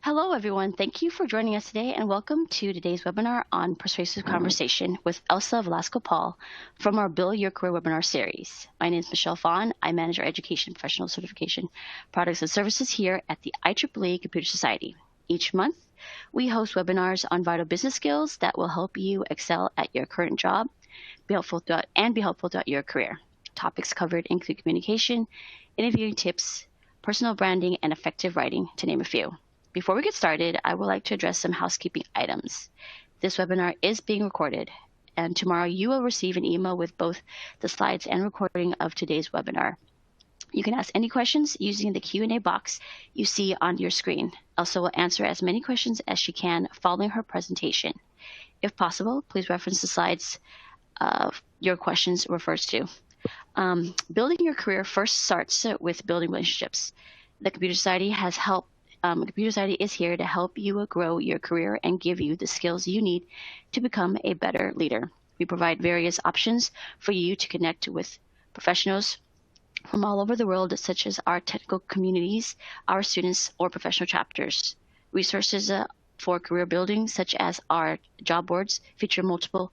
Hello, everyone. Thank you for joining us today, and welcome to today's webinar on Persuasive Conversation with Elsa Velasco-Paul from our Build Your Career webinar series. My name is Michelle Fawn. I manage our education professional certification products and services here at the IEEE Computer Society. Each month, we host webinars on vital business skills that will help you excel at your current job, be helpful throughout your career. Topics covered include communication, interviewing tips, personal branding, and effective writing, to name a few. Before we get started, I would like to address some housekeeping items. This webinar is being recorded, and tomorrow you will receive an email with both the slides and recording of today's webinar. You can ask any questions using the Q&A box you see on your screen. Elsa will answer as many questions as she can following her presentation. If possible, please reference the slides your questions refers to. Building your career first starts with building relationships. The Computer Society Computer Society is here to help you grow your career and give you the skills you need to become a better leader. We provide various options for you to connect with professionals from all over the world, such as our technical communities, our students, or professional chapters. Resources for career building, such as our job boards, feature multiple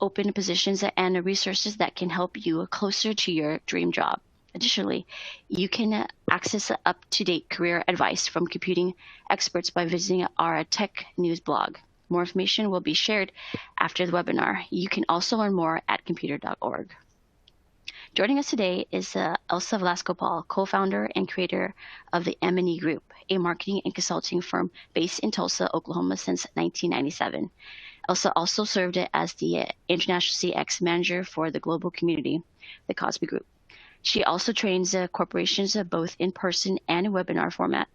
open positions and resources that can help you closer to your dream job. Additionally, you can access up-to-date career advice from computing experts by visiting our tech news blog. More information will be shared after the webinar. You can also learn more at computer.org. Joining us today is Elsa Velasco-Paul, co-founder and creator of the M&E Group, a marketing and consulting firm based in Tulsa, Oklahoma since 1997. Elsa also served as the International CX Manager for the global community, the Cosby Group. She also trains corporations both in person and in webinar format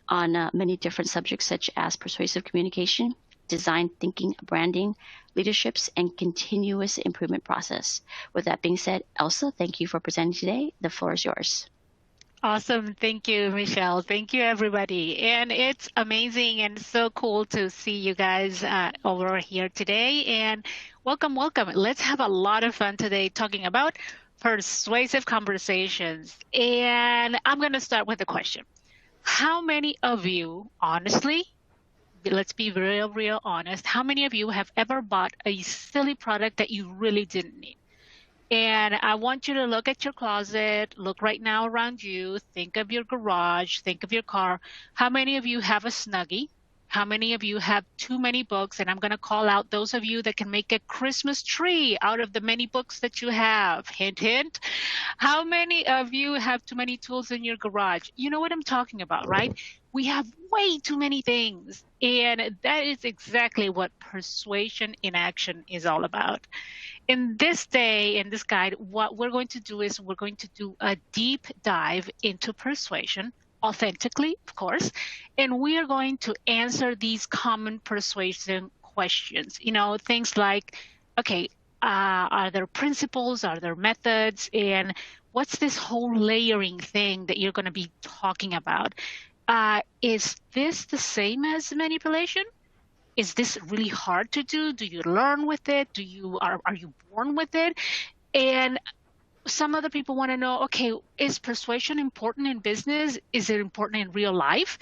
on many different subjects such as persuasive communication, design thinking, branding, leaderships, and continuous improvement process. With that being said, Elsa, thank you for presenting today. The floor is yours. Awesome. Thank you, Michelle. Thank you, everybody. And it's amazing and so cool to see you guys over here today. And welcome, welcome. Let's have a lot of fun today talking about persuasive conversations. And I'm going to start with a question. How many of you, honestly, let's be real honest, how many of you have ever bought a silly product that you really didn't need? And I want you to look at your closet, look right now around you, think of your garage, think of your car. How many of you have a Snuggie? How many of you have too many books? And I'm going to call out those of you that can make a Christmas tree out of the many books that you have. Hint, hint. How many of you have too many tools in your garage? You know what I'm talking about, right? We have way too many things. And that is exactly what persuasion in action is all about. In this day, in this guide, what we're going to do is we're going to do a deep dive into persuasion, authentically, of course, and we are going to answer these common persuasion questions. You know, things like, okay, are there principles? Are there methods? And what's this whole layering thing that you're going to be talking about? Is this the same as manipulation? Is this really hard to do? Do you learn with it? Are you born with it? And some other people want to know, okay, is persuasion important in business? Is it important in real life?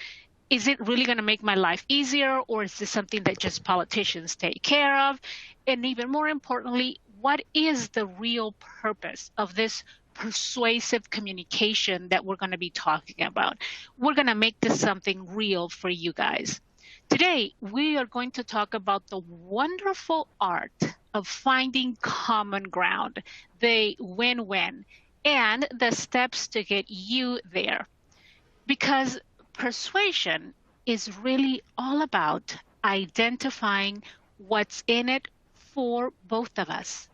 Is it really going to make my life easier, or is this something that just politicians take care of? And even more importantly, what is the real purpose of this persuasive communication that we're going to be talking about? We're going to make this something real for you guys. Today, we are going to talk about the wonderful art of finding common ground, the win-win, and the steps to get you there. Because persuasion is really all about identifying what's in it for both of us.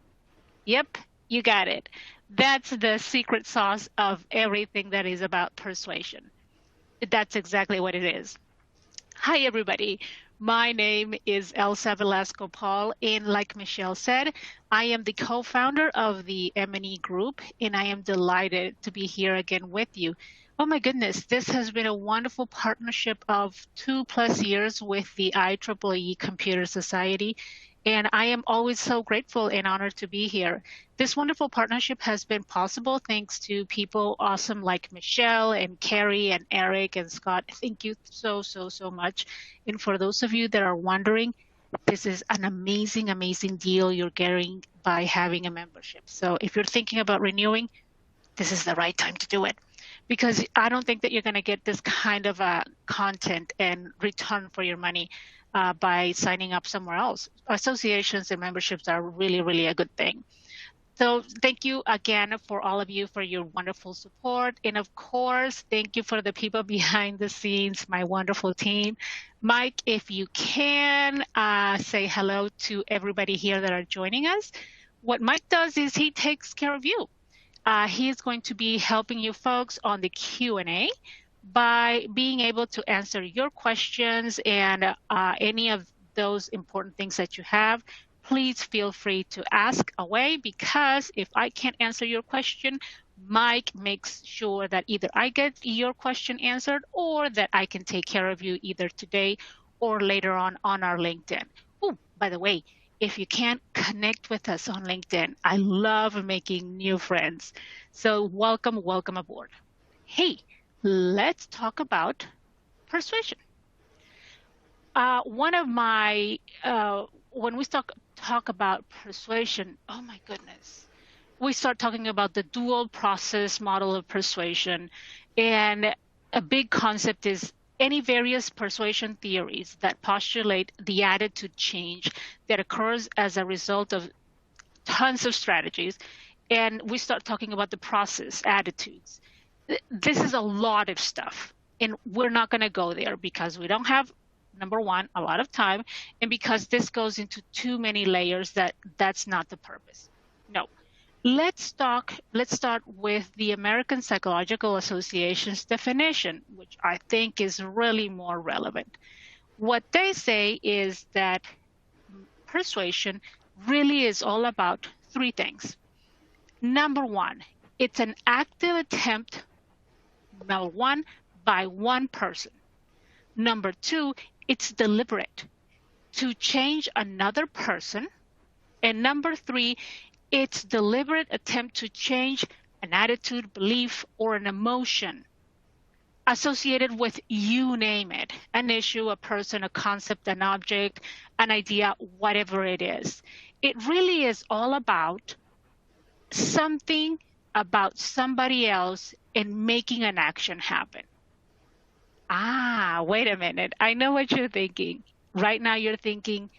Yep, you got it. That's the secret sauce of everything that is about persuasion. That's exactly what it is. Hi, everybody. My name is Elsa Velasco-Paul, and like Michelle said, I am the co-founder of the M&E Group, and I am delighted to be here again with you. Oh my goodness, this has been a wonderful partnership of 2+ years with the IEEE Computer Society, And I am always so grateful and honored to be here. This wonderful partnership has been possible thanks to people awesome like Michelle and Carrie and Eric and Scott. Thank you so, so, so much. And for those of you that are wondering, this is an amazing, amazing deal you're getting by having a membership. So if you're thinking about renewing, this is the right time to do it, because I don't think that you're going to get this kind of content and return for your money by signing up somewhere else. Associations and memberships are really, really a good thing. So thank you again for all of you for your wonderful support. And of course, thank you for the people behind the scenes, my wonderful team. Mike, if you can say hello to everybody here that are joining us. What Mike does is he takes care of you. He is going to be helping you folks on the Q&A by being able to answer your questions and any of those important things that you have. Please feel free to ask away, because if I can't answer your question, Mike makes sure that either I get your question answered or that I can take care of you either today or later on our LinkedIn. Oh, by the way, if you can't connect with us on LinkedIn, I love making new friends. So welcome, welcome aboard. Hey, let's talk about persuasion. One of my, when we talk about persuasion, oh my goodness, we start talking about the dual process model of persuasion. And a big concept is any various persuasion theories that postulate the attitude change that occurs as a result of tons of strategies. And we start talking about the process, attitudes. This is a lot of stuff, and we're not going to go there because we don't have, number one, a lot of time, and because this goes into too many layers that's not the purpose. No. Let's start with the American Psychological Association's definition, which I think is really more relevant. What they say is that persuasion really is all about three things. Number one, it's an active attempt, number one, by one person. Number two, it's deliberate, to change another person. And number three, it's deliberate attempt to change an attitude, belief, or an emotion associated with, you name it, an issue, a person, a concept, an object, an idea, whatever it is. It really is all about something about somebody else and making an action happen. Wait a minute. I know what you're thinking. Right now you're thinking,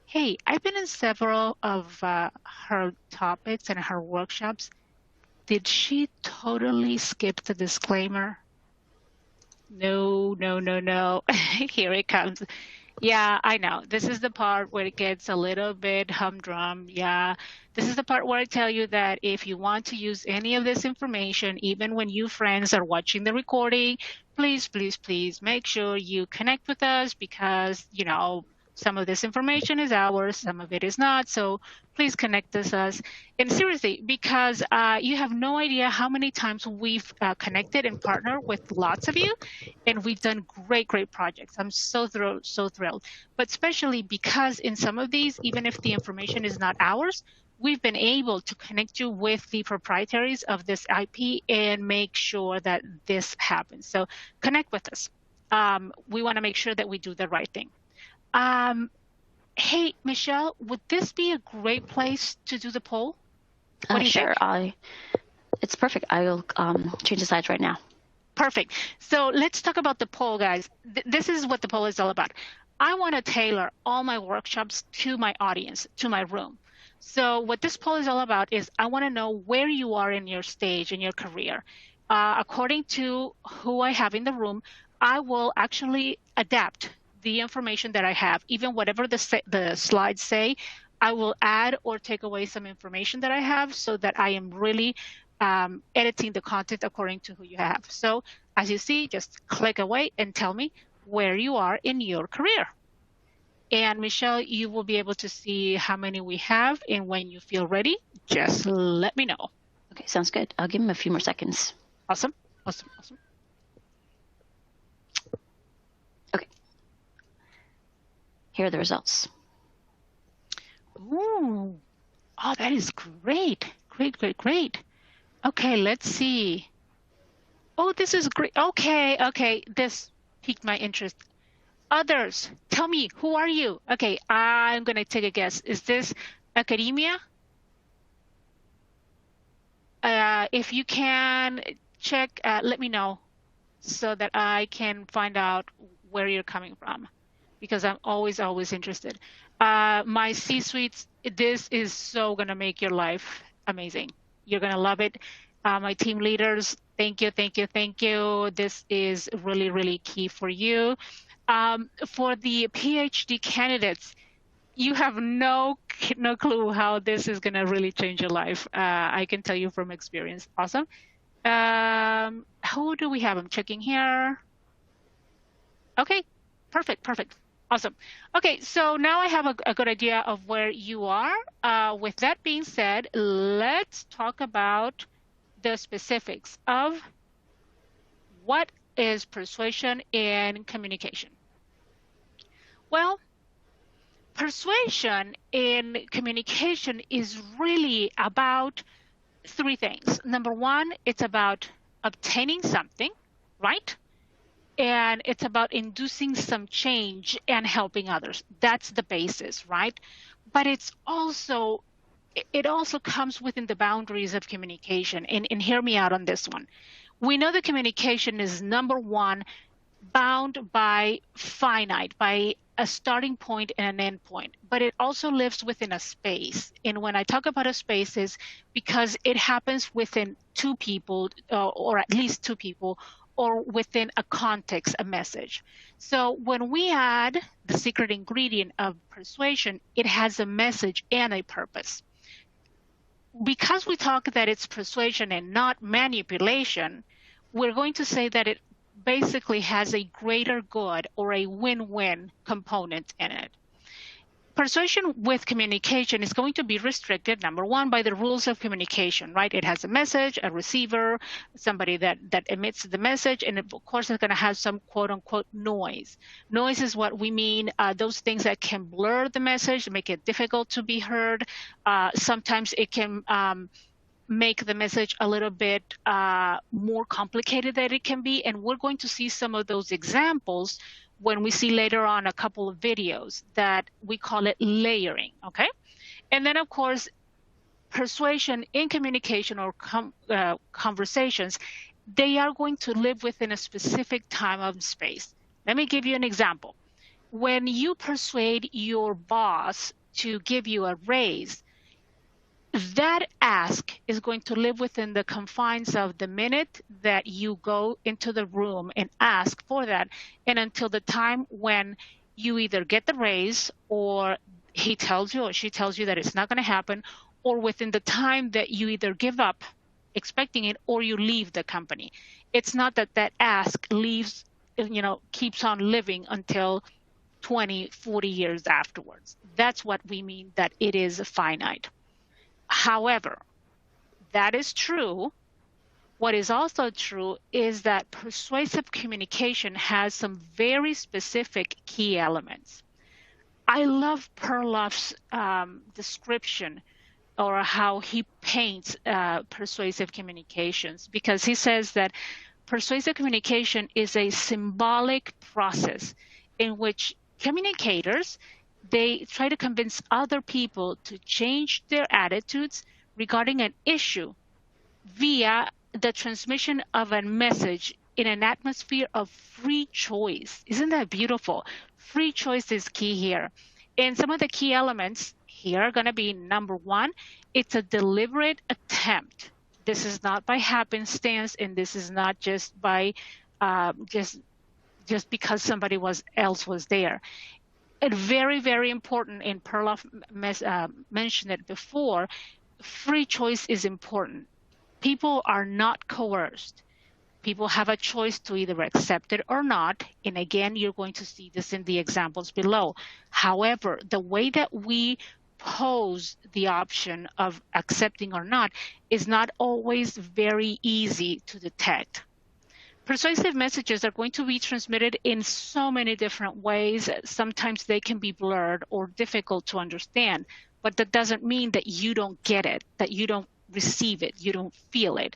hey, I've been in several of her topics and her workshops. Did she totally skip the disclaimer? No. Here it comes. Yeah, I know. This is the part where it gets a little bit humdrum. Yeah, this is the part where I tell you that if you want to use any of this information, even when you friends are watching the recording, please, please, please make sure you connect with us, because, some of this information is ours, some of it is not. So please connect with us. And seriously, because you have no idea how many times we've connected and partnered with lots of you, and we've done great, great projects. I'm so thrilled. But especially because in some of these, even if the information is not ours, we've been able to connect you with the proprietaries of this IP and make sure that this happens. So connect with us. We want to make sure that we do the right thing. Hey, Michelle, would this be a great place to do the poll? What do you Sure. think? It's perfect. I will change the slides right now. Perfect. So let's talk about the poll, guys. This is what the poll is all about. I want to tailor all my workshops to my audience, to my room. So what this poll is all about is I want to know where you are in your stage, in your career. According to who I have in the room, I will actually adapt the information that I have, even whatever the slides say. I will add or take away some information that I have so that I am really editing the content according to who you have. So as you see, just click away and tell me where you are in your career. And Michelle, you will be able to see how many we have, and when you feel ready, just let me know. Okay, sounds good. I'll give him a few more seconds. Awesome. Okay. Here are the results. Oh, that is great. Great, great, great. Okay, let's see. Oh, this is great. Okay, okay. This piqued my interest. Others, tell me, who are you? Okay, I'm going to take a guess. Is this academia? If you can check, let me know so that I can find out where you're coming from, because I'm always, always interested. My C-suites, this is so going to make your life amazing. You're going to love it. My team leaders, thank you, thank you, thank you. This is really, really key for you. For the PhD candidates, you have no clue how this is going to really change your life. I can tell you from experience. Awesome. Who do we have? I'm checking here. Okay, perfect, perfect. Awesome. Okay, so now I have a good idea of where you are. With that being said, let's talk about the specifics of what is persuasion in communication. Well, persuasion in communication is really about three things. Number one, it's about obtaining something, right? And it's about inducing some change and helping others. That's the basis, right? But it also comes within the boundaries of communication. And hear me out on this one. We know that communication is, number one, bound by finite, by a starting point and an end point, but it also lives within a space. And when I talk about a space, is because it happens within two people, or at least two people, or within a context, a message. So when we add the secret ingredient of persuasion, it has a message and a purpose. Because we talk that it's persuasion and not manipulation, we're going to say that it basically has a greater good or a win-win component in it. Persuasion with communication is going to be restricted, number one, by the rules of communication, right? It has a message, a receiver, somebody that emits the message, and of course it's going to have some quote-unquote noise. Noise is what we mean, those things that can blur the message, make it difficult to be heard. Sometimes it can make the message a little bit more complicated than it can be, and we're going to see some of those examples when we see later on a couple of videos that we call it layering, okay? And then, of course, persuasion in communication or conversations, they are going to live within a specific time and space. Let me give you an example. When you persuade your boss to give you a raise, that ask is going to live within the confines of the minute that you go into the room and ask for that, and until the time when you either get the raise, or he tells you or she tells you that it's not going to happen, or within the time that you either give up expecting it or you leave the company. It's not that that ask leaves, keeps on living until 20, 40 years afterwards. That's what we mean that it is finite. However, that is true. What is also true is that persuasive communication has some very specific key elements. I love Perloff's description, or how he paints persuasive communications, because he says that persuasive communication is a symbolic process in which communicators, they try to convince other people to change their attitudes regarding an issue via the transmission of a message in an atmosphere of free choice. Isn't that beautiful? Free choice is key here. And some of the key elements here are going to be, number one, it's a deliberate attempt. This is not by happenstance, and this is not just by just because somebody else was there. And very, very important, and Perloff mentioned it before, free choice is important. People are not coerced. People have a choice to either accept it or not. And again, you're going to see this in the examples below. However, the way that we pose the option of accepting or not is not always very easy to detect. Persuasive messages are going to be transmitted in so many different ways. Sometimes they can be blurred or difficult to understand. but that doesn't mean that you don't get it, that you don't receive it, you don't feel it.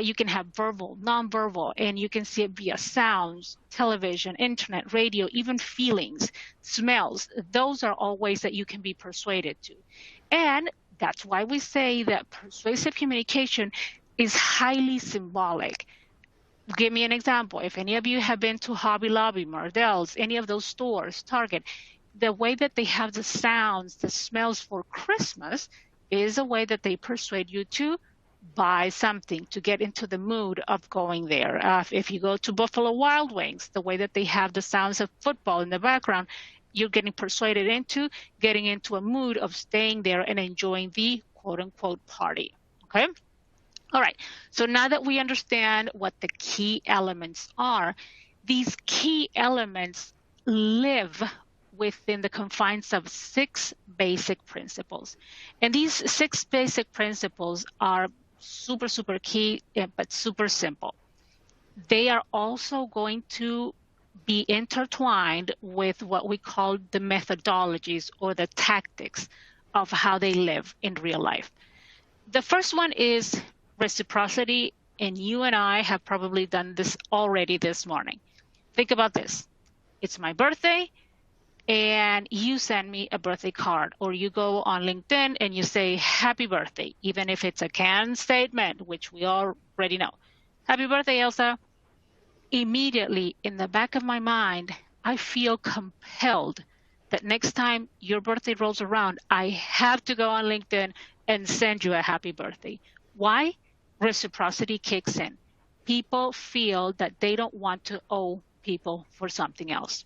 You can have verbal, nonverbal, and you can see it via sounds, television, internet, radio, even feelings, smells. Those are all ways that you can be persuaded to. And that's why we say that persuasive communication is highly symbolic. Give me an example. If any of you have been to Hobby Lobby, Mardel's, any of those stores, Target, the way that they have the sounds, the smells for Christmas is a way that they persuade you to buy something, to get into the mood of going there. If you go to Buffalo Wild Wings, the way that they have the sounds of football in the background, you're getting persuaded into getting into a mood of staying there and enjoying the quote unquote party. Okay. All right. So now that we understand what the key elements are, these key elements live within the confines of 6 basic principles. And these 6 basic principles are super, super key, but super simple. They are also going to be intertwined with what we call the methodologies or the tactics of how they live in real life. The first one is reciprocity, and you and I have probably done this already this morning. Think about this. It's my birthday, and you send me a birthday card, or you go on LinkedIn and you say, happy birthday, even if it's a canned statement, which we already know. Happy birthday, Elsa. Immediately in the back of my mind, I feel compelled that next time your birthday rolls around, I have to go on LinkedIn and send you a happy birthday. Why? Reciprocity kicks in. People feel that they don't want to owe people for something else.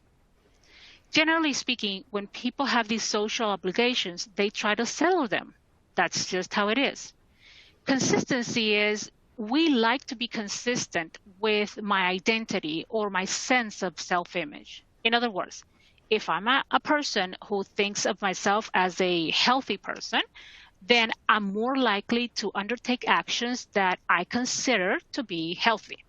Generally speaking, when people have these social obligations, they try to settle them. That's just how it is. Consistency is, we like to be consistent with my identity or my sense of self-image. In other words, if I'm a person who thinks of myself as a healthy person, then I'm more likely to undertake actions that I consider to be healthy.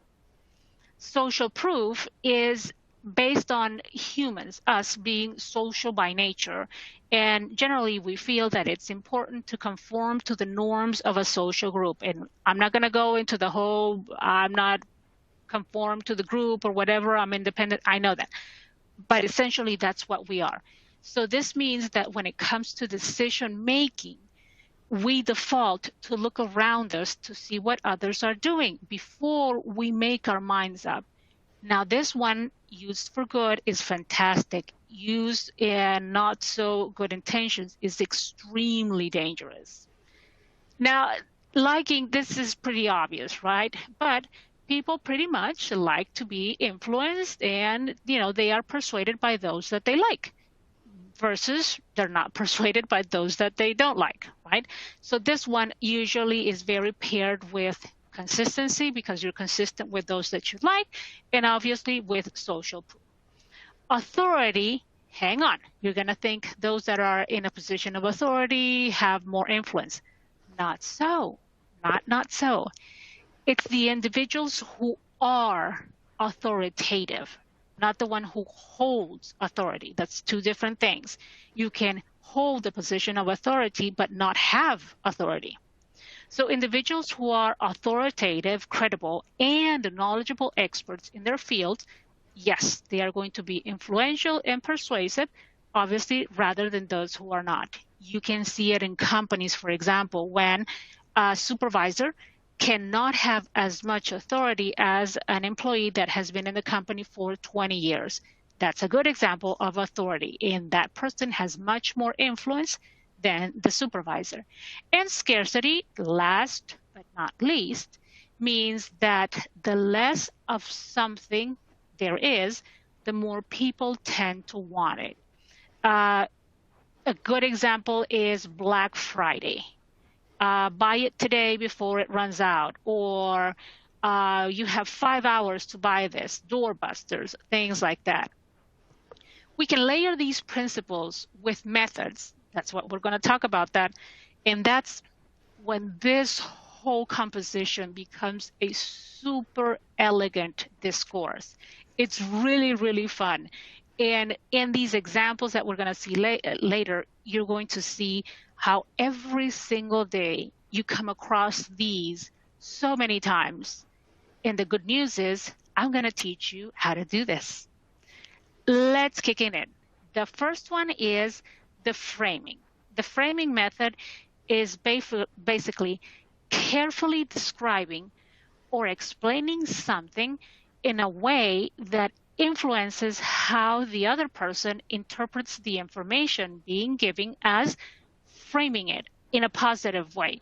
Social proof is based on humans, us being social by nature. And generally, we feel that it's important to conform to the norms of a social group. And I'm not going to go into the whole, I'm not conform to the group or whatever, I'm independent. I know that. But essentially, that's what we are. So this means that when it comes to decision making, we default to look around us to see what others are doing before we make our minds up. Now, this one, used for good, is fantastic. Used in not so good intentions is extremely dangerous. Now, liking, this is pretty obvious, right? But people pretty much like to be influenced, and, they are persuaded by those that they like, versus they're not persuaded by those that they don't like, right? So this one usually is very paired with consistency, because you're consistent with those that you like, and obviously with social proof. Authority, hang on. You're going to think those that are in a position of authority have more influence. Not so. Not so. It's the individuals who are authoritative, not the one who holds authority. That's 2 different things. You can hold the position of authority but not have authority. So individuals who are authoritative, credible, and knowledgeable experts in their fields, yes, they are going to be influential and persuasive, obviously, rather than those who are not. You can see it in companies, for example, when a supervisor cannot have as much authority as an employee that has been in the company for 20 years. That's a good example of authority, and that person has much more influence than the supervisor. And scarcity, last but not least, means that the less of something there is, the more people tend to want it. A good example is Black Friday. Buy it today before it runs out, or you have 5 hours to buy this, doorbusters, things like that. We can layer these principles with methods. That's what we're going to talk about that. And that's when this whole composition becomes a super elegant discourse. It's really, really fun. And in these examples that we're going to see later, you're going to see how every single day you come across these so many times. And the good news is I'm going to teach you how to do this. Let's kick it in. The first one is the framing. The framing method is basically carefully describing or explaining something in a way that influences how the other person interprets the information being given, as framing it in a positive way.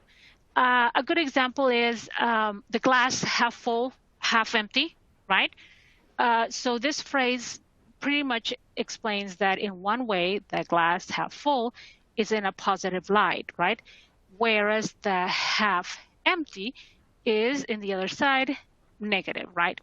A good example is the glass half full, half empty, right? So this phrase pretty much explains that in one way, the glass half full is in a positive light, right? Whereas the half empty is in the other side, negative, right?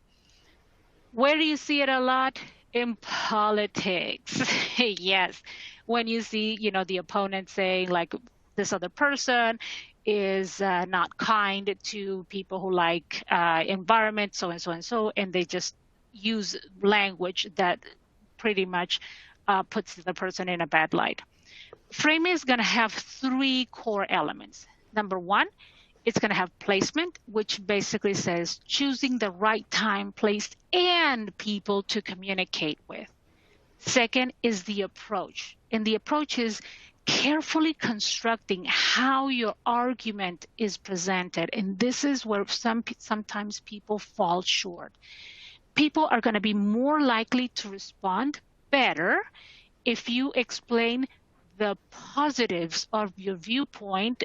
Where do you see it a lot? In politics. Yes. When you see, the opponent saying like this other person is not kind to people who like environment, so and so and so, and they just use language that pretty much puts the person in a bad light. Framing is going to have three core elements. Number one, it's going to have placement, which basically says choosing the right time, place, and people to communicate with. Second is the approach. And the approach is carefully constructing how your argument is presented. And this is where sometimes people fall short. People are going to be more likely to respond better if you explain the positives of your viewpoint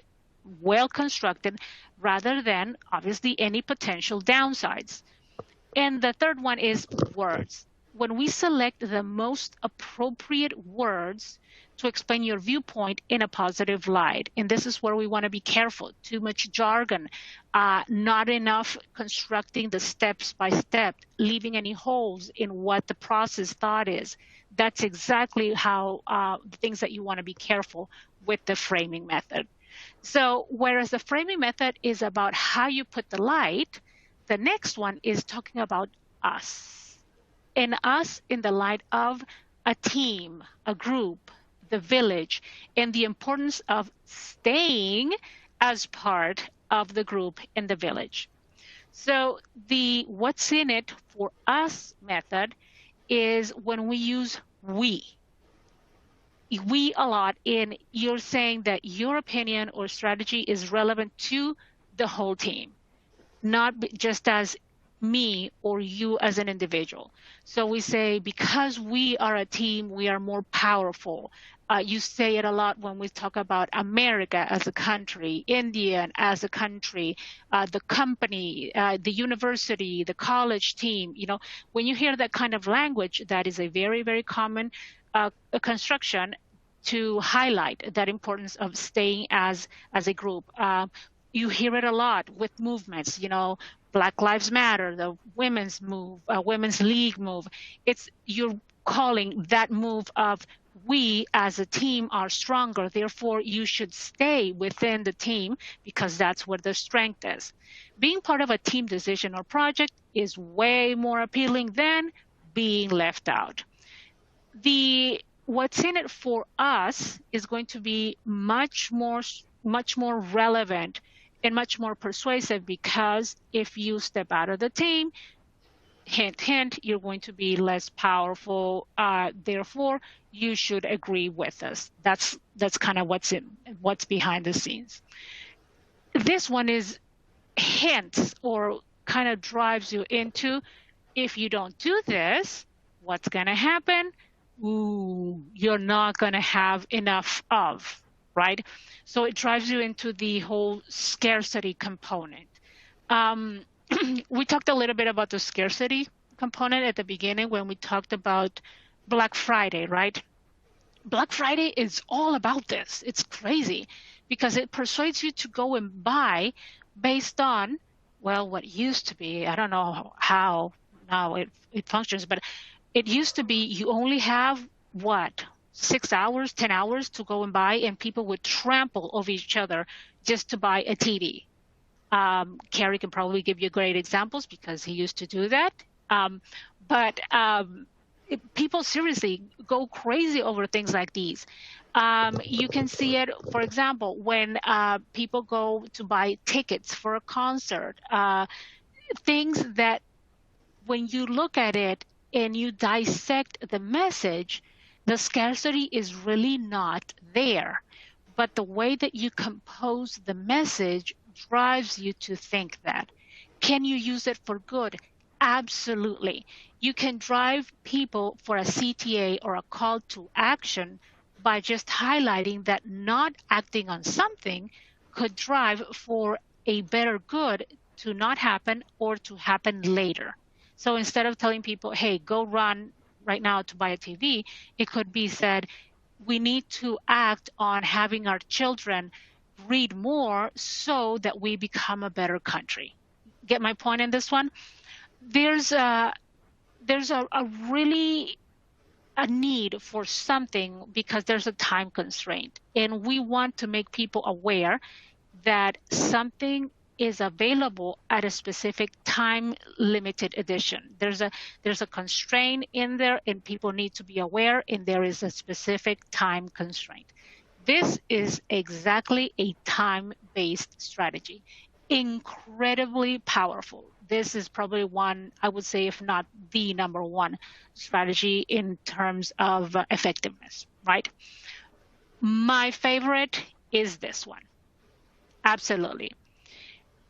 well constructed, rather than obviously any potential downsides. And the third one is words. When we select the most appropriate words to explain your viewpoint in a positive light, and this is where we want to be careful. Too much jargon, not enough constructing the steps by step, leaving any holes in what the process thought is. That's exactly how the things that you want to be careful with the framing method. So whereas the framing method is about how you put the light, the next one is talking about us. And us in the light of a team, a group, the village, and the importance of staying as part of the group in the village. So the what's in it for us method is when we use we a lot in you're saying that your opinion or strategy is relevant to the whole team, not just as me or you as an individual. So we say, because we are a team, we are more powerful. You say it a lot when we talk about America as a country, India as a country, the company, the university, the college team. When you hear that kind of language, that is a very, very common construction to highlight that importance of staying as a group. You hear it a lot with movements, Black Lives Matter, the women's move, women's league move. You're calling that move of we as a team are stronger, therefore you should stay within the team because that's where the strength is. Being part of a team decision or project is way more appealing than being left out. What's in it for us is going to be much more relevant and much more persuasive, because if you step out of the team, hint, hint, you're going to be less powerful. Therefore, you should agree with us. That's kind of what's behind the scenes. This one is hints, or kind of drives you into, if you don't do this, what's going to happen? Ooh, you're not going to have enough of, right? So it drives you into the whole scarcity component. We talked a little bit about the scarcity component at the beginning when we talked about Black Friday, right? Black Friday is all about this. It's crazy because it persuades you to go and buy based on, well, what used to be, I don't know how now it functions, but it used to be you only have, 6 hours, 10 hours to go and buy, and people would trample over each other just to buy a TV. Carrie can probably give you great examples because he used to do that. But people seriously go crazy over things like these. You can see it, for example, when people go to buy tickets for a concert, things that when you look at it and you dissect the message, the scarcity is really not there. But the way that you compose the message drives you to think that. Can you use it for good? Absolutely. You can drive people for a CTA or a call to action by just highlighting that not acting on something could drive for a better good to not happen or to happen later. So instead of telling people, hey, go run right now to buy a TV, it could be said, we need to act on having our children read more so that we become a better country. Get my point in this one? There's a really a need for something because there's a time constraint, and we want to make people aware that something is available at a specific time limited edition. There's a constraint in there, and people need to be aware, and there is a specific time constraint. This is exactly a time-based strategy. Incredibly powerful. This is probably one, I would say, if not the number one strategy in terms of effectiveness, right? My favorite is this one. Absolutely.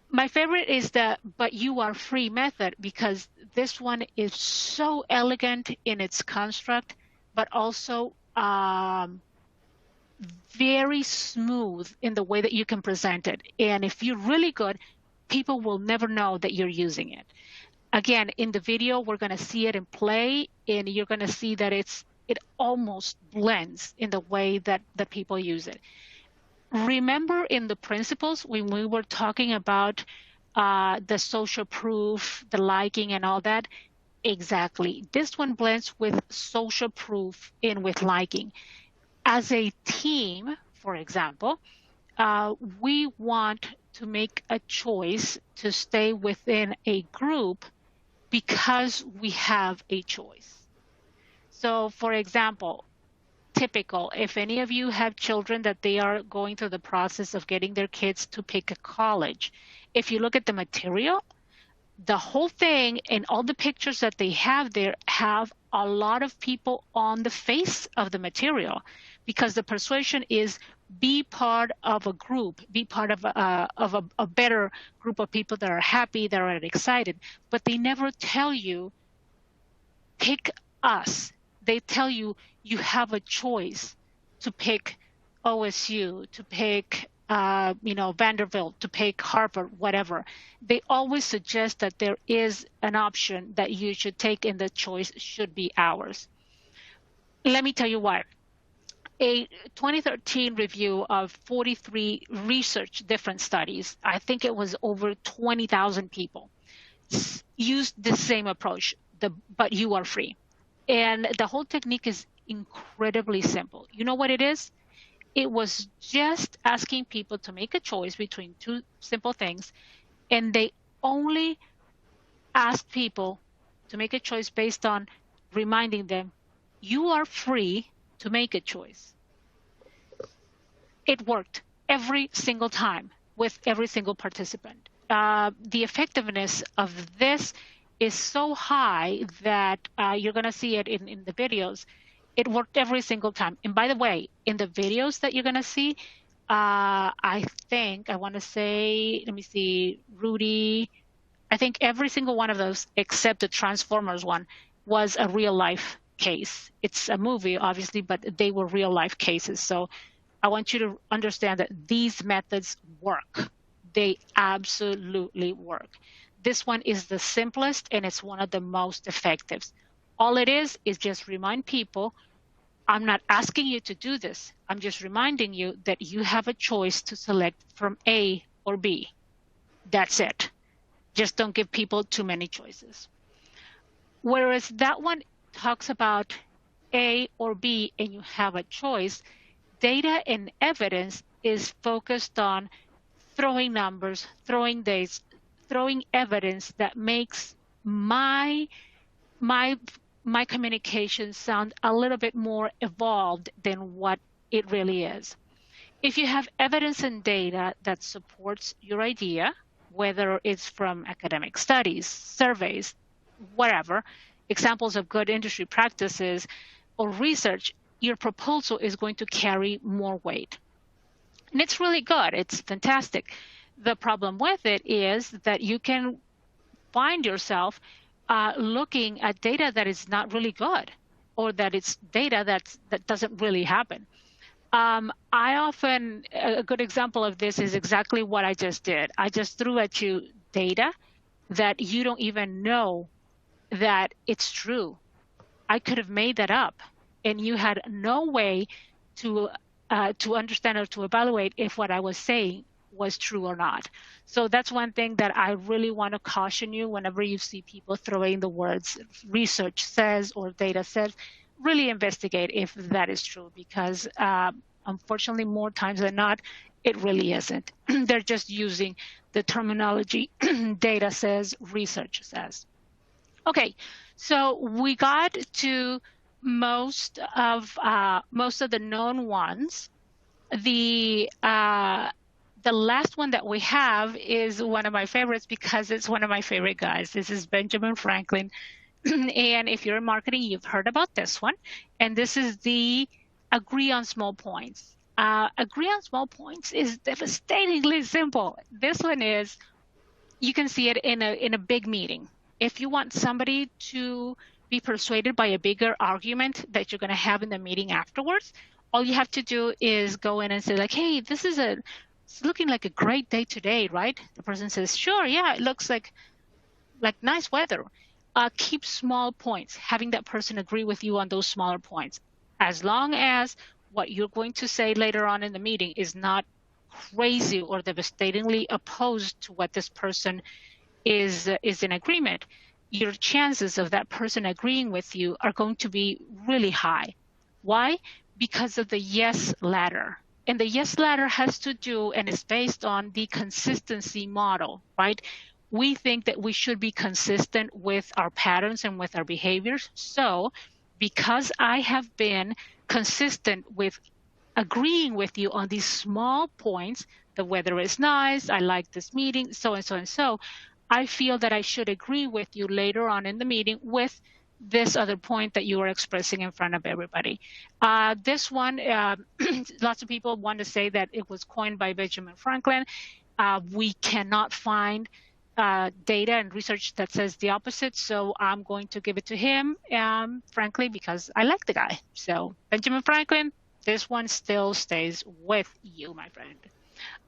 My favorite is the but you are free method because this one is so elegant in its construct, but also very smooth in the way that you can present it. And if you're really good, people will never know that you're using it. Again, in the video, we're going to see it in play, and you're going to see that it almost blends in the way that the people use it. Remember in the principles when we were talking about the social proof, the liking and all that? Exactly. This one blends with social proof and with liking. As a team, for example, we want to make a choice to stay within a group because we have a choice. So, for example, typical, if any of you have children that they are going through the process of getting their kids to pick a college, if you look at the material, the whole thing and all the pictures that they have there have a lot of people on the face of the material because the persuasion is be part of a group, be part of a better group of people that are happy, that are excited, but they never tell you, pick us. They tell you you have a choice to pick OSU, to pick Vanderbilt, to pick Harvard, whatever. They always suggest that there is an option that you should take and the choice should be ours. Let me tell you why. A 2013 review of 43 research different studies, I think it was over 20,000 people, used the same approach, but you are free. And the whole technique is incredibly simple. You know what it is? It was just asking people to make a choice between two simple things, and they only asked people to make a choice based on reminding them, you are free to make a choice. It worked every single time with every single participant. The effectiveness of this is so high that you're going to see it in the videos. It worked every single time. And by the way, in the videos that you're going to see, I think, I want to say, let me see, Rudy, I think every single one of those, except the Transformers one, was a real life case. It's a movie, obviously, but they were real life cases. So I want you to understand that these methods work. They absolutely work. This one is the simplest and it's one of the most effective. All it is just remind people, I'm not asking you to do this. I'm just reminding you that you have a choice to select from A or B. That's it. Just don't give people too many choices. Whereas that one talks about A or B and you have a choice, data and evidence is focused on throwing numbers, throwing dates, throwing evidence that makes my my communication sound a little bit more evolved than what it really is. If you have evidence and data that supports your idea, whether it's from academic studies, surveys, whatever, examples of good industry practices or research, your proposal is going to carry more weight. And it's really good. It's fantastic. The problem with it is that you can find yourself looking at data that is not really good, or that it's data that doesn't really happen. A good example of this is exactly what I just did. I just threw at you data that you don't even know that it's true. I could have made that up, and you had no way to understand or to evaluate if what I was saying was true or not. So that's one thing that I really want to caution you whenever you see people throwing the words research says or data says. Really investigate if that is true, because unfortunately, more times than not, it really isn't. They're just using the terminology data says, research says. Okay, so we got to most of the known ones. The last one that we have is one of my favorites because it's one of my favorite guys. This is Benjamin Franklin. And if you're in marketing, you've heard about this one. And this is the agree on small points. Agree on small points is devastatingly simple. This one is, you can see it in a big meeting. If you want somebody to be persuaded by a bigger argument that you're going to have in the meeting afterwards, all you have to do is go in and say like, hey, it's looking like a great day today, right? The person says, sure, yeah, it looks like nice weather. Keep small points, having that person agree with you on those smaller points. As long as what you're going to say later on in the meeting is not crazy or devastatingly opposed to what this person is in agreement, your chances of that person agreeing with you are going to be really high. Why? Because of the yes ladder. And the yes ladder has to do and is based on the consistency model, right? We think that we should be consistent with our patterns and with our behaviors. So because I have been consistent with agreeing with you on these small points, the weather is nice, I like this meeting, so and so and so, I feel that I should agree with you later on in the meeting with this other point that you are expressing in front of everybody. This one, lots of people want to say that it was coined by Benjamin Franklin. We cannot find data and research that says the opposite, so I'm going to give it to him, frankly, because I like the guy. So Benjamin Franklin, this one still stays with you, my friend.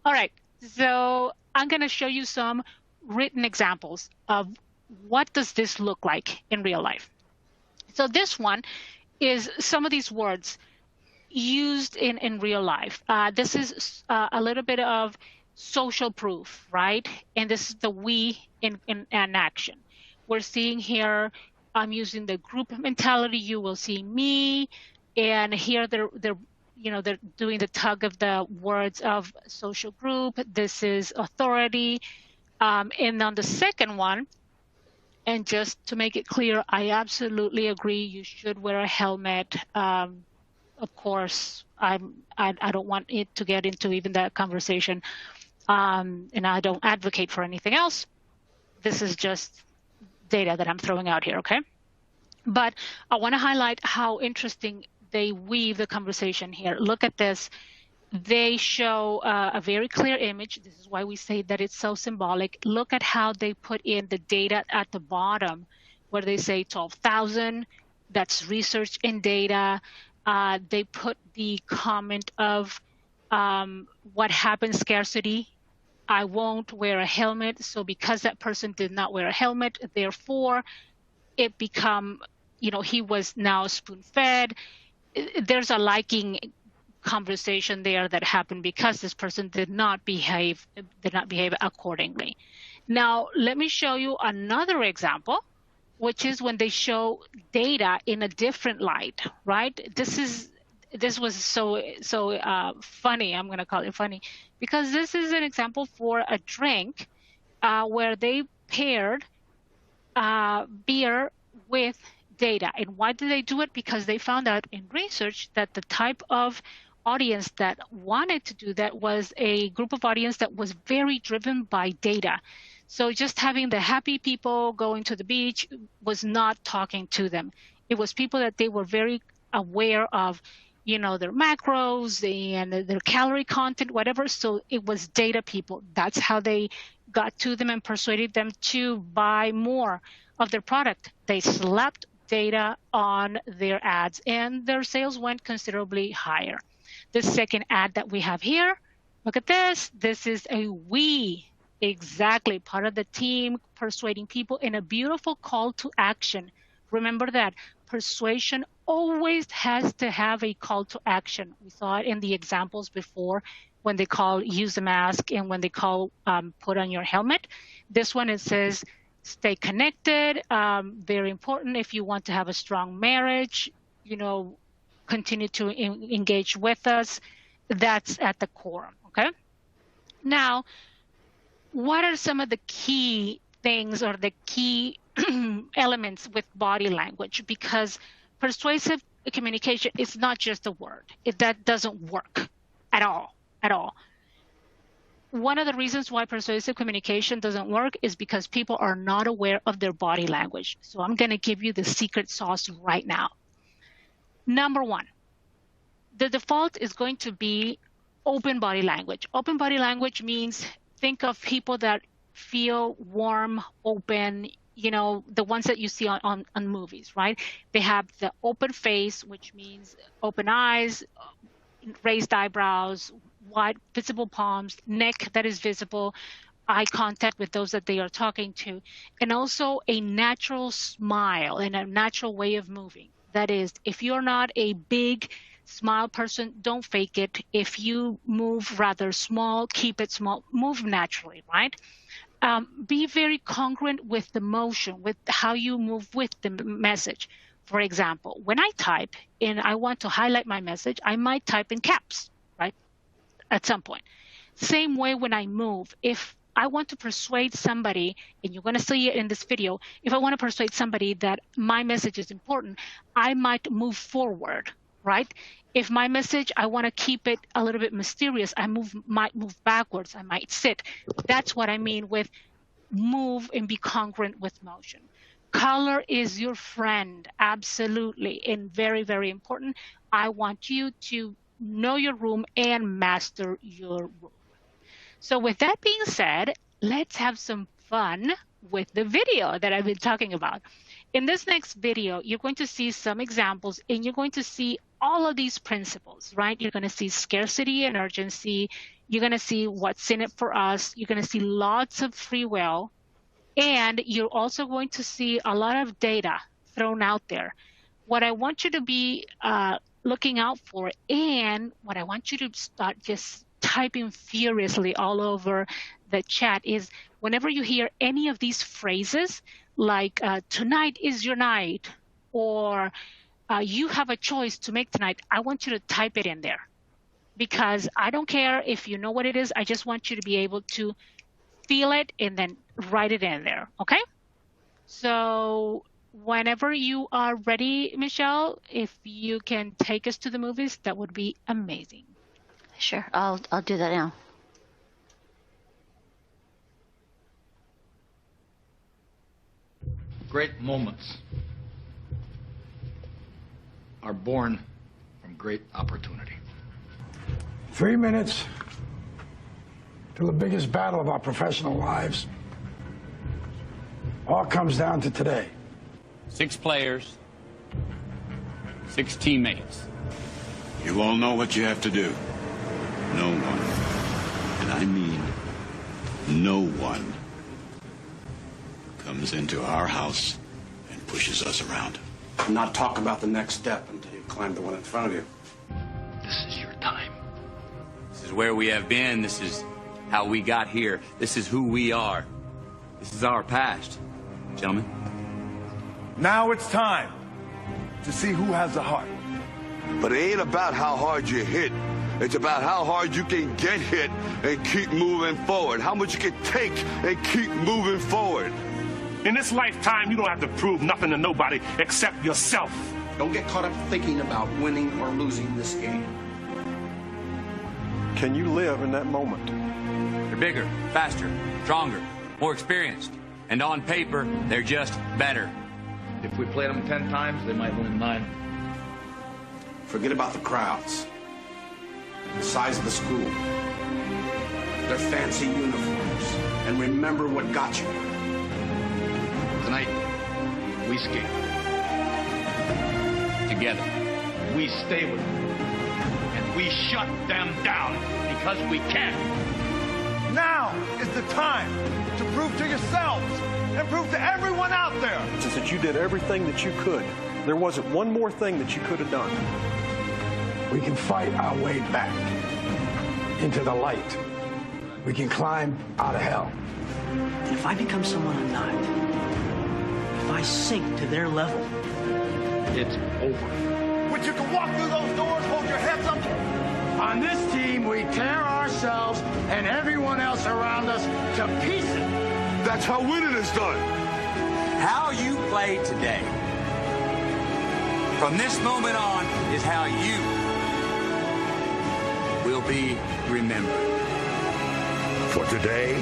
All right, so I'm going to show you some written examples of what does this look like in real life. So this one is some of these words used in real life. This is a little bit of social proof, right? And this is the we in action. We're seeing here, I'm using the group mentality. You will see me, and here they're doing the tug of the words of social group. This is authority. And on the second one, and just to make it clear, I absolutely agree. You should wear a helmet. Of course, I don't want it to get into even that conversation. And I don't advocate for anything else. This is just data that I'm throwing out here, okay? But I want to highlight how interesting they weave the conversation here. Look at this. They show a very clear image. This is why we say that it's so symbolic. Look at how they put in the data at the bottom, where they say 12,000, that's research and data. They put the comment of what happens, scarcity. I won't wear a helmet. So because that person did not wear a helmet, therefore it become, he was now spoon-fed. There's a liking conversation there that happened because this person did not behave accordingly. Now, let me show you another example, which is when they show data in a different light, right? This was so funny. I'm going to call it funny because this is an example for a drink where they paired beer with data. And why did they do it? Because they found out in research that the type of audience that wanted to do that was a group of audience that was very driven by data. So just having the happy people going to the beach was not talking to them. It was people that they were very aware of, their macros and their calorie content, whatever. So it was data people. That's how they got to them and persuaded them to buy more of their product. They slapped data on their ads and their sales went considerably higher. The second ad that we have here, look at this. This is a we, exactly, part of the team persuading people in a beautiful call to action. Remember that persuasion always has to have a call to action. We saw it in the examples before when they call use a mask and when they call put on your helmet. This one, it says stay connected, very important if you want to have a strong marriage, continue to engage with us. That's at the core, okay? Now, what are some of the key things or the key elements with body language? Because persuasive communication is not just a word. That doesn't work at all. One of the reasons why persuasive communication doesn't work is because people are not aware of their body language. So I'm going to give you the secret sauce right now. Number one, the default is going to be open body language. Open body language means think of people that feel warm, open, the ones that you see on movies, right? They have the open face, which means open eyes, raised eyebrows, wide visible palms, neck that is visible, eye contact with those that they are talking to, and also a natural smile and a natural way of moving. That is, if you're not a big smile person, don't fake it. If you move rather small, keep it small, move naturally, right? Be very congruent with the motion, with how you move with the message. For example, when I type and I want to highlight my message, I might type in caps, right? At some point. Same way when I move, if I want to persuade somebody, and you're going to see it in this video, if I want to persuade somebody that my message is important, I might move forward, right? If my message, I want to keep it a little bit mysterious, might move backwards, I might sit. That's what I mean with move and be congruent with motion. Color is your friend, absolutely, and very, very important. I want you to know your room and master your room. So with that being said, let's have some fun with the video that I've been talking about. In this next video, you're going to see some examples and you're going to see all of these principles, right? You're going to see scarcity and urgency. You're going to see what's in it for us. You're going to see lots of free will. And you're also going to see a lot of data thrown out there. What I want you to be looking out for, and what I want you to start just typing furiously all over the chat is whenever you hear any of these phrases, like tonight is your night, or you have a choice to make tonight, I want you to type it in there. Because I don't care if you know what it is, I just want you to be able to feel it and then write it in there, okay? So whenever you are ready, Michelle, if you can take us to the movies, that would be amazing. Sure, I'll do that now. Great moments are born from great opportunity. 3 minutes to the biggest battle of our professional lives. All comes down to today. 6 players, 6 teammates. You all know what you have to do. No one, and I mean no one, comes into our house and pushes us around. Not talk about the next step until you climb the one in front of you. This is your time. This is where we have been. This is how we got here. This is who we are. This is our past. Gentlemen. Now it's time to see who has the heart. But it ain't about how hard you hit. It's about how hard you can get hit and keep moving forward. How much you can take and keep moving forward. In this lifetime, you don't have to prove nothing to nobody except yourself. Don't get caught up thinking about winning or losing this game. Can you live in that moment? They're bigger, faster, stronger, more experienced. And on paper, they're just better. If we played them 10 times, they might win 9. Forget about the crowds, the size of the school, their fancy uniforms, and remember what got you. Tonight, we skate. Together. We stay with them. And we shut them down because we can. Now is the time to prove to yourselves and prove to everyone out there. Since that you did everything that you could, there wasn't one more thing that you could have done. We can fight our way back into the light. We can climb out of hell. And if I become someone I'm not, if I sink to their level, It's over. But you can walk through those doors, hold your heads up. On this team, we tear ourselves and everyone else around us to pieces. That's how winning is done. How you play today, from this moment on, is how you will be remembered. For today,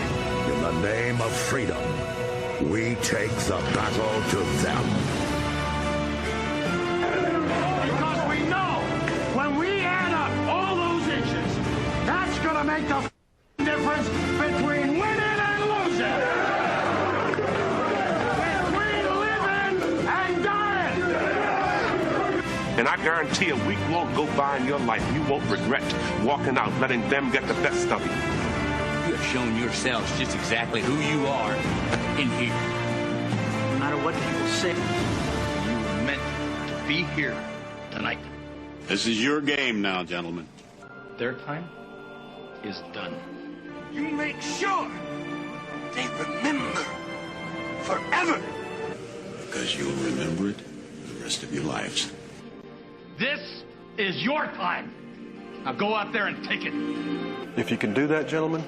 in the name of freedom, we take the battle to them. Because we know when we add up all those inches, that's going to make the difference between winning and losing. Between living and dying. And I guarantee a week won't go by in your life. You won't regret walking out, letting them get the best of you. You have shown yourselves just exactly who you are in here. no matter what people say, You were meant to be here tonight. This is your game now, gentlemen. Their time is done. You make sure they remember forever. Because you'll remember it the rest of your lives. This is your time. Now go out there and take it. If you can do that, gentlemen,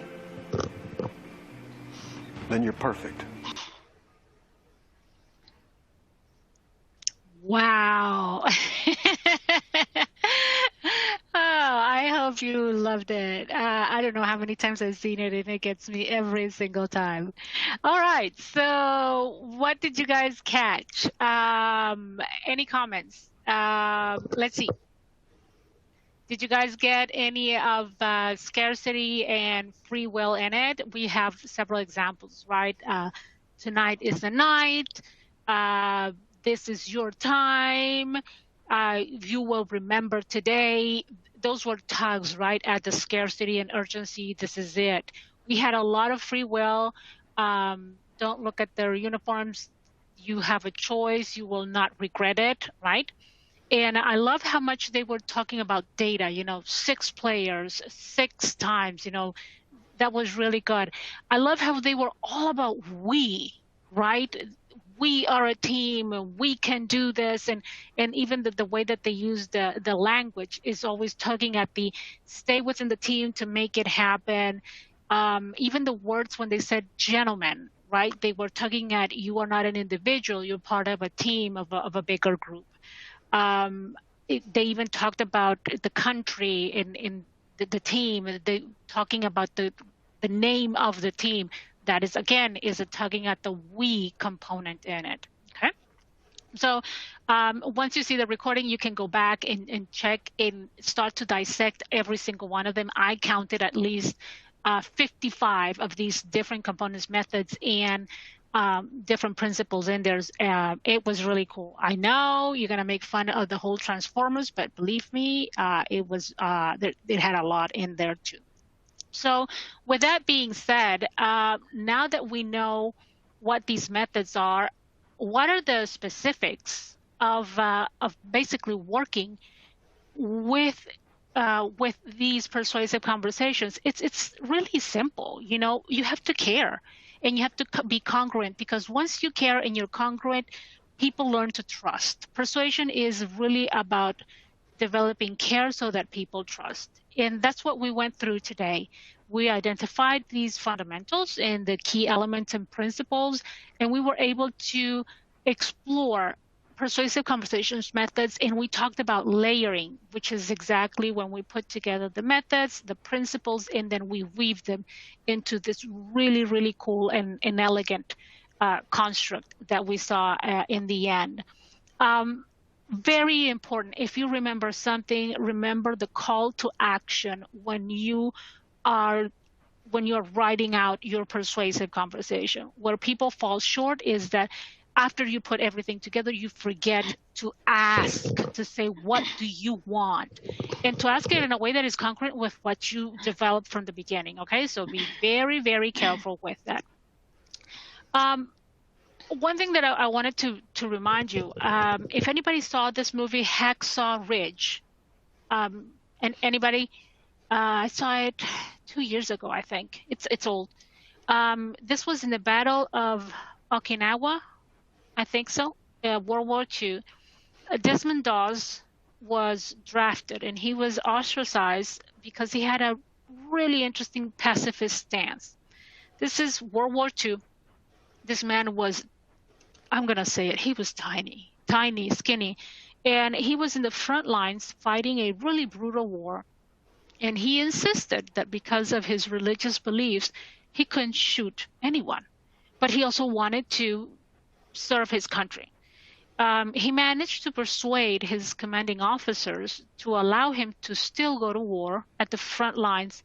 then you're perfect. Wow. I hope you loved it. I don't know how many times I've seen it, and it gets me every single time. All right. So what did you guys catch? Any comments? Let's see. Did you guys get any of scarcity and free will in it? We have several examples, right? Tonight is the night. This is your time. You will remember today. Those were tugs, right, at the scarcity and urgency. This is it. We had a lot of free will. Don't look at their uniforms. You have a choice. You will not regret it, right? And I love how much they were talking about data, 6 players, 6 times, that was really good. I love how they were all about we, right? We are a team and we can do this. And even the way that they use the language is always tugging at the stay within the team to make it happen. Even the words when they said gentlemen, right? They were tugging at you are not an individual, you're part of a team of a bigger group. They even talked about the country in the team, they talking about the name of the team. That is, again, is a tugging at the we component in it, okay? So once you see the recording, you can go back and check and start to dissect every single one of them. I counted at least 55 of these different components, methods, and different principles in there. It was really cool. I know you're gonna make fun of the whole Transformers, but believe me, it had a lot in there too. So with that being said, now that we know what these methods are, what are the specifics of basically working with these persuasive conversations? It's really simple. You have to care. And you have to be congruent, because once you care and you're congruent, people learn to trust. Persuasion is really about developing care so that people trust. And that's what we went through today. We identified these fundamentals and the key elements and principles, and we were able to explore persuasive conversations methods, and we talked about layering, which is exactly when we put together the methods, the principles, and then we weave them into this really, really cool and elegant construct that we saw in the end. Very important. If you remember something, remember the call to action when you are writing out your persuasive conversation. Where people fall short is that after you put everything together, you forget to ask, to say, what do you want? And to ask it in a way that is congruent with what you developed from the beginning, okay? So be very, very careful with that. One thing that I wanted to remind you, if anybody saw this movie, Hacksaw Ridge, and anybody, I saw it 2 years ago, I think. It's old. This was in the Battle of Okinawa, I think so, World War II. Desmond Dawes was drafted, and he was ostracized because he had a really interesting pacifist stance. This is World War II. This man was, I'm going to say it, he was tiny, skinny, and he was in the front lines fighting a really brutal war. And he insisted that because of his religious beliefs, he couldn't shoot anyone. But he also wanted to serve his country. He managed to persuade his commanding officers to allow him to still go to war at the front lines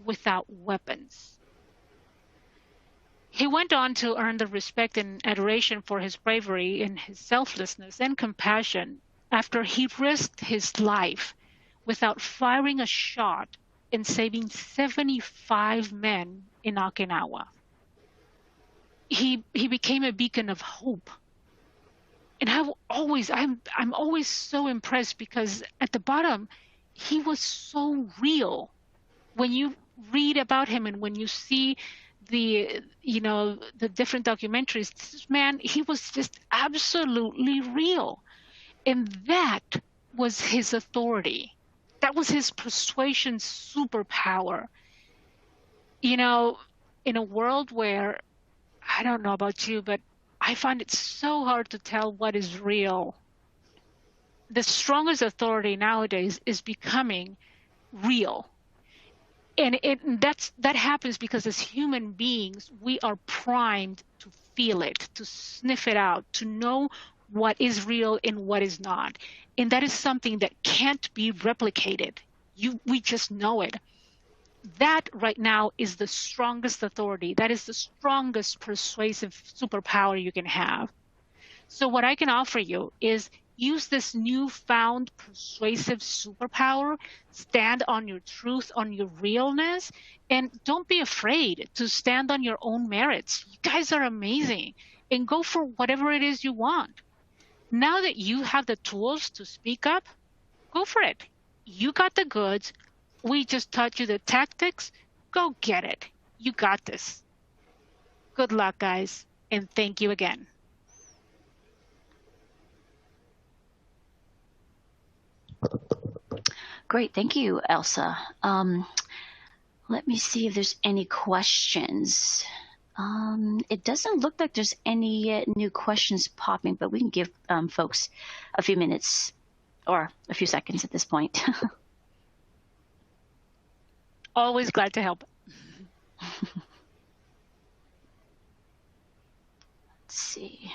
without weapons. He went on to earn the respect and adoration for his bravery and his selflessness and compassion after he risked his life without firing a shot and saving 75 men in Okinawa. He became a beacon of hope. And I'm always so impressed because at the bottom, he was so real. When you read about him and when you see the different documentaries, this man, he was just absolutely real. And that was his authority. That was his persuasion superpower. In a world where, I don't know about you, but I find it so hard to tell what is real. The strongest authority nowadays is becoming real. And that happens because as human beings, we are primed to feel it, to sniff it out, to know what is real and what is not. And that is something that can't be replicated. We just know it. That right now is the strongest authority. That is the strongest persuasive superpower you can have. So what I can offer you is use this newfound persuasive superpower, stand on your truth, on your realness, and don't be afraid to stand on your own merits. You guys are amazing, and go for whatever it is you want. Now that you have the tools to speak up, go for it. You got the goods. We just taught you the tactics. Go get it. You got this. Good luck, guys, and thank you again. Great. Thank you, Elsa. Let me see if there's any questions. It doesn't look like there's any new questions popping, but we can give folks a few minutes or a few seconds at this point. Always glad to help. Let's see.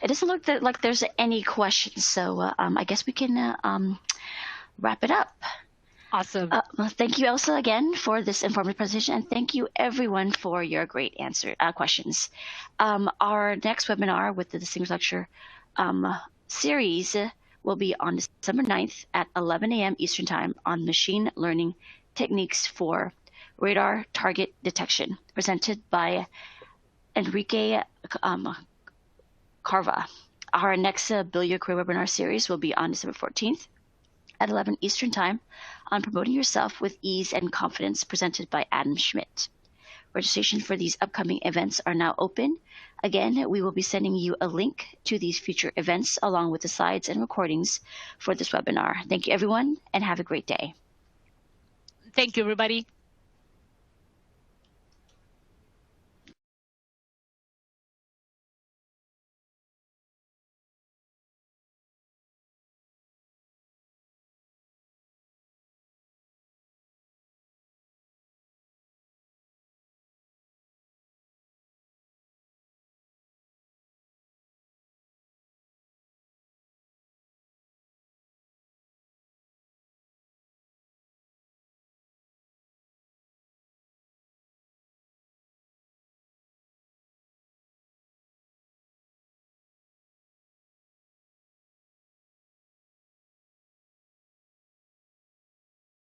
It doesn't look like there's any questions, so I guess we can wrap it up. Awesome. Well, thank you, Elsa, again for this informative presentation, and thank you, everyone, for your great questions. Our next webinar with the Distinguished Lecture series will be on December 9th at 11 a.m. Eastern Time on machine learning techniques for radar target detection, presented by Enrique Carva. Our next Build Your Career webinar series will be on December 14th at 11 Eastern Time on promoting yourself with ease and confidence, presented by Adam Schmidt. Registration for these upcoming events are now open. Again, we will be sending you a link to these future events along with the slides and recordings for this webinar. Thank you, everyone, and have a great day. Thank you, everybody.